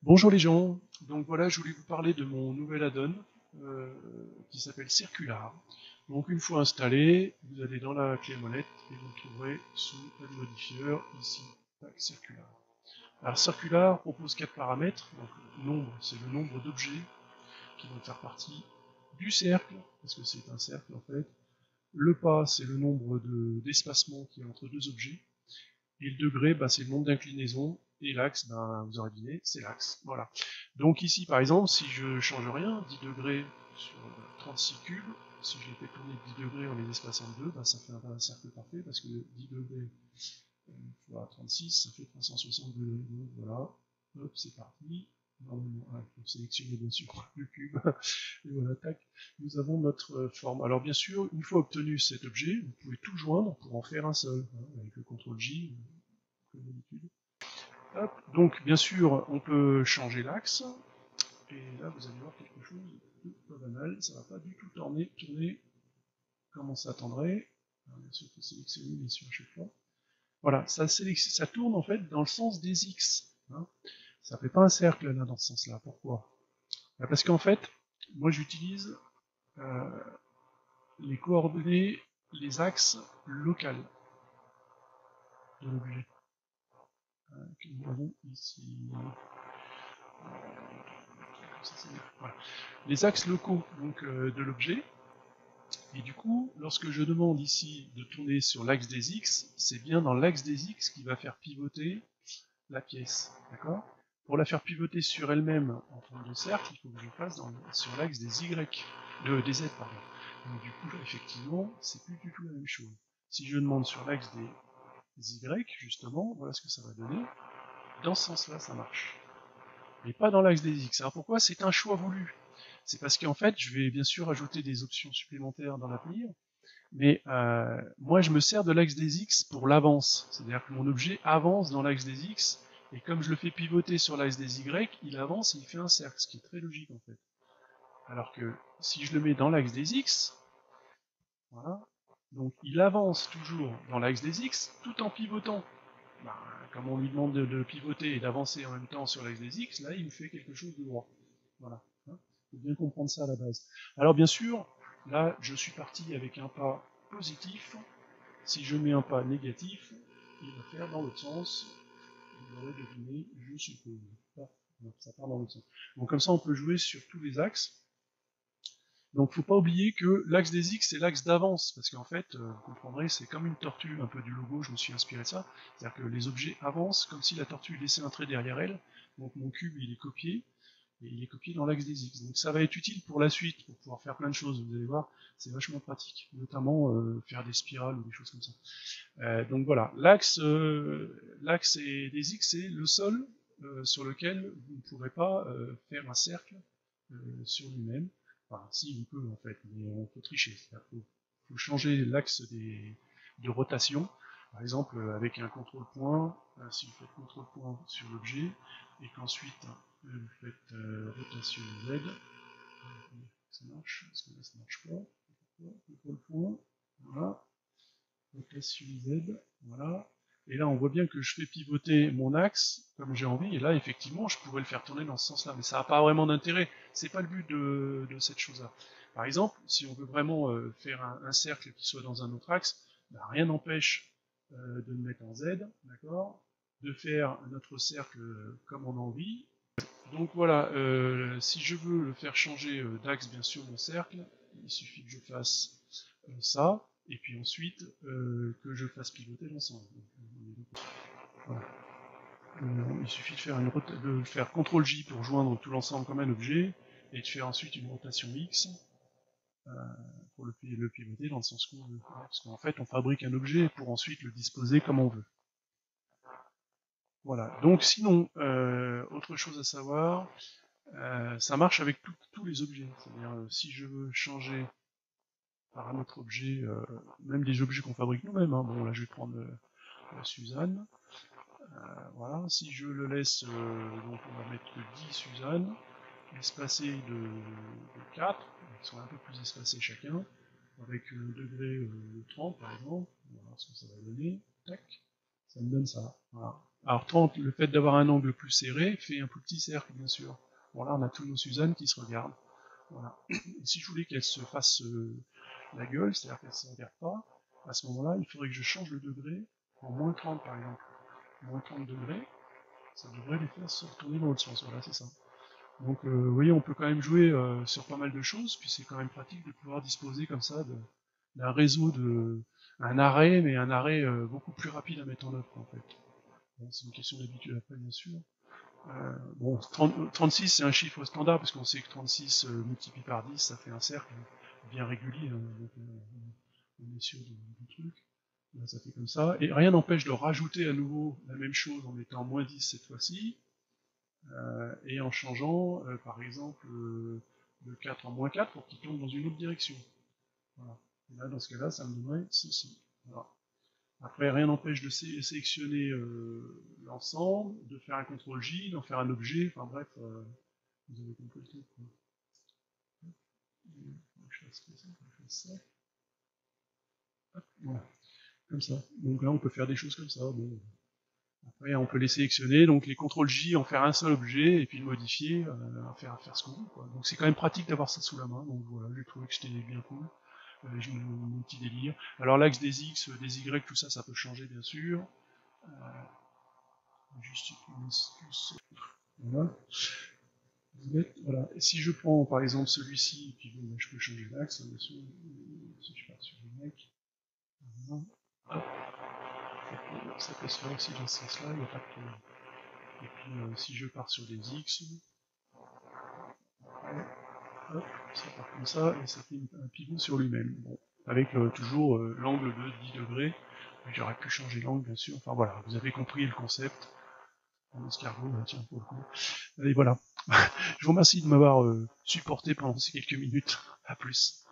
Bonjour les gens, donc voilà, je voulais vous parler de mon nouvel add-on euh, qui s'appelle Circular. Donc une fois installé, vous allez dans la clé molette et vous trouverez sous Add Modifier ici, tac, Circular. Alors Circular propose 4 paramètres, donc nombre, c'est le nombre d'objets qui vont faire partie du cercle, parce que c'est un cercle en fait. Le pas, c'est le nombre d'espacements qui est entre deux objets. Et le degré, bah, c'est le nombre d'inclinaisons. Et l'axe, ben, vous aurez deviné, c'est l'axe. Voilà. Donc ici, par exemple, si je change rien, 10 degrés sur 36 cubes, si je les fais tourner 10 degrés en les espaçant de 2, ben, ça fait un cercle parfait, parce que 10 degrés fois 36, ça fait 360 degrés. Donc voilà, hop, c'est parti. Normalement, il faut sélectionner bien sûr le cube. Et voilà, tac, nous avons notre forme. Alors bien sûr, une fois obtenu cet objet, vous pouvez tout joindre pour en faire un seul, hein, avec le CTRL J, comme d'habitude. Donc bien sûr, on peut changer l'axe, et là vous allez voir quelque chose de pas banal, ça va pas du tout tourner comme on s'attendrait. Bien sûr, il faut sélectionner bien sûr à chaque fois. Voilà, ça tourne en fait dans le sens des X. Hein. Ça fait pas un cercle là dans ce sens-là. Pourquoi? Parce qu'en fait, moi j'utilise euh, les coordonnées, les axes locales de l'objet. Que nous avons ici. Voilà. Les axes locaux donc, de l'objet. Et du coup, lorsque je demande ici de tourner sur l'axe des X, c'est bien dans l'axe des X qui va faire pivoter la pièce. D'accord? Pour la faire pivoter sur elle-même en forme de cercle, il faut que je fasse sur l'axe des Y, des Z, pardon. Donc du coup, là, effectivement, c'est plus du tout la même chose. Si je demande sur l'axe des Y, justement, voilà ce que ça va donner. Dans ce sens-là, ça marche. Mais pas dans l'axe des X. Alors pourquoi? C'est un choix voulu. C'est parce qu'en fait, je vais bien sûr ajouter des options supplémentaires dans l'avenir, mais moi je me sers de l'axe des X pour l'avance. C'est-à-dire que mon objet avance dans l'axe des X, et comme je le fais pivoter sur l'axe des Y, il avance et il fait un cercle, ce qui est très logique en fait. Alors que si je le mets dans l'axe des X, voilà, donc il avance toujours dans l'axe des X tout en pivotant. Bah, comme on lui demande de pivoter et d'avancer en même temps sur l'axe des X, là il me fait quelque chose de droit. Voilà. Hein, faut bien comprendre ça à la base. Alors bien sûr, là je suis parti avec un pas positif. Si je mets un pas négatif, il va faire dans l'autre sens. Vous l'aurez deviné, je suppose. Ah, non, ça part dans l'autre sens. Donc comme ça on peut jouer sur tous les axes. Donc faut pas oublier que l'axe des X c'est l'axe d'avance, parce qu'en fait, vous comprendrez, c'est comme une tortue, un peu du logo, je me suis inspiré de ça. C'est-à-dire que les objets avancent comme si la tortue laissait un trait derrière elle. Donc mon cube il est copié, et il est copié dans l'axe des X. Donc ça va être utile pour la suite, pour pouvoir faire plein de choses, vous allez voir, c'est vachement pratique, notamment faire des spirales ou des choses comme ça. Donc voilà, l'axe des X c'est le sol sur lequel vous ne pourrez pas faire un cercle sur lui-même. Enfin, si, on peut en fait, mais on peut tricher. Il faut changer l'axe de rotation. Par exemple, avec un contrôle-point, si vous faites contrôle-point sur l'objet, et qu'ensuite vous faites rotation Z, ça marche, parce que là ça marche pas. Contrôle-point, voilà, rotation Z, voilà. Et là, on voit bien que je fais pivoter mon axe comme j'ai envie, et là, effectivement, je pourrais le faire tourner dans ce sens-là, mais ça n'a pas vraiment d'intérêt. C'est pas le but de cette chose-là. Par exemple, si on veut vraiment faire un cercle qui soit dans un autre axe, bah, rien n'empêche de le mettre en Z, d'accord, de faire notre cercle comme on a envie. Donc voilà, si je veux le faire changer d'axe, bien sûr, mon cercle, il suffit que je fasse ça, et puis ensuite que je fasse pivoter l'ensemble. Voilà. Il suffit de faire CTRL-J pour joindre tout l'ensemble comme un objet, et de faire ensuite une rotation X pour le pivoter dans le sens qu'on veut. Parce qu'en fait, on fabrique un objet pour ensuite le disposer comme on veut. Voilà. Donc sinon, autre chose à savoir, ça marche avec tous les objets. C'est-à-dire, si je veux changer par un autre objet, même des objets qu'on fabrique nous-mêmes, hein. Bon là je vais prendre Suzanne, voilà, si je le laisse, donc on va mettre que 10 Suzanne, espacés de 4, ils sont un peu plus espacés chacun, avec le degré 30 par exemple, on va voir ce que ça va donner, tac, ça me donne ça, voilà. Alors 30, le fait d'avoir un angle plus serré fait un plus petit cercle, bien sûr. Bon là, on a tous nos Suzanne qui se regardent. Voilà. Et si je voulais qu'elle se fasse la gueule, c'est-à-dire qu'elle ne se regarde pas, à ce moment-là, il faudrait que je change le degré en moins 30 par exemple. Moins 30 degrés, ça devrait les faire se retourner dans l'autre sens. Voilà, c'est ça. Donc vous voyez, on peut quand même jouer sur pas mal de choses, puis c'est quand même pratique de pouvoir disposer comme ça d'un réseau un arrêt, mais un arrêt beaucoup plus rapide à mettre en œuvre en fait. Bon, c'est une question d'habitude après, bien sûr. Bon, 36 c'est un chiffre standard, parce qu'on sait que 36 multiplié par 10, ça fait un cercle bien régulier, hein, donc, on est sûr du truc. Là, ça fait comme ça, et rien n'empêche de rajouter à nouveau la même chose en mettant moins 10 cette fois-ci, et en changeant, par exemple, le 4 en moins 4 pour qu'il tombe dans une autre direction. Voilà. Et là, dans ce cas-là, ça me donnerait ceci. Voilà. Après, rien n'empêche de sélectionner l'ensemble, de faire un CTRL-J, d'en faire un objet, enfin bref, vous avez compris le truc. Je fasse ça. Hop, voilà, comme ça. Donc là, on peut faire des choses comme ça. Bon. Après, on peut les sélectionner, donc les CTRL-J, en faire un seul objet, et puis le modifier, faire ce qu'on veut. Quoi. Donc c'est quand même pratique d'avoir ça sous la main, donc voilà, j'ai trouvé que c'était bien cool. J'ai mon petit délire. Alors l'axe des X, des Y, tout ça, ça peut changer bien sûr. Juste une astuce. Voilà. Voilà. Et si je prends par exemple celui-ci, et puis bon, je peux changer l'axe, bien sûr, si je pars sur le mec, voilà. Hop. Ça peut se faire aussi dans ce sens-là, il n'y a pas de problème. Et puis si je pars sur des X, hop, ça part comme ça, et ça fait un pivot sur lui-même. Bon, avec toujours l'angle de 10 degrés, j'aurais pu changer l'angle bien sûr, enfin voilà, vous avez compris le concept. Un escargot, tiens, pour le coup. Allez, voilà. Je vous remercie de m'avoir supporté pendant ces quelques minutes. À plus.